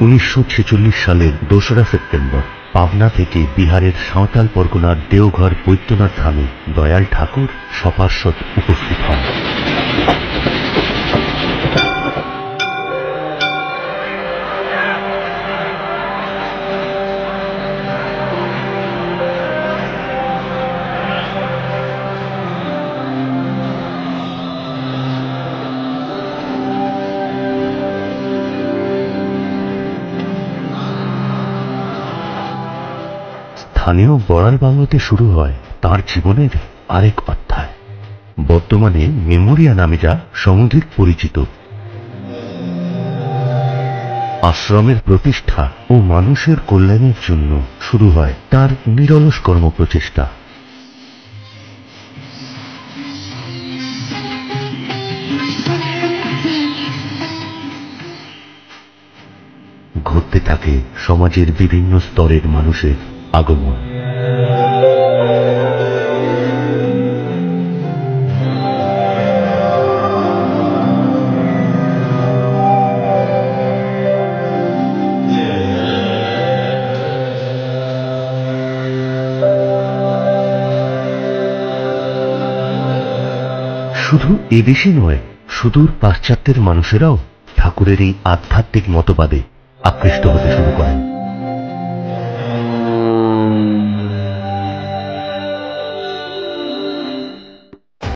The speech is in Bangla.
1946 সালের 2রা সেপ্টেম্বর পাবনা থেকে বিহারের সাঁওতাল পরগনার দেওঘর বৈদ্যনাথ ধামে দয়াল ঠাকুর সপার্ষদ উপস্থিত হন। স্থানীয় বড়াল বাংলোতে শুরু হয় তার জীবনের আরেক অধ্যায়, বর্তমানে মেমোরিয়া নামে যা সমধিক পরিচিত। আশ্রমের প্রতিষ্ঠা ও মানুষের কল্যাণের জন্য শুরু হয় তার নিরলস কর্মপ্রচেষ্টা। ঘটতে থাকে সমাজের বিভিন্ন স্তরের মানুষের আগমন। শুধু এদেশে নয়, সুদূর পাশ্চাত্যের মানুষেরাও ঠাকুরের এই আধ্যাত্মিক মতবাদে আকৃষ্ট হতে শুরু করেন।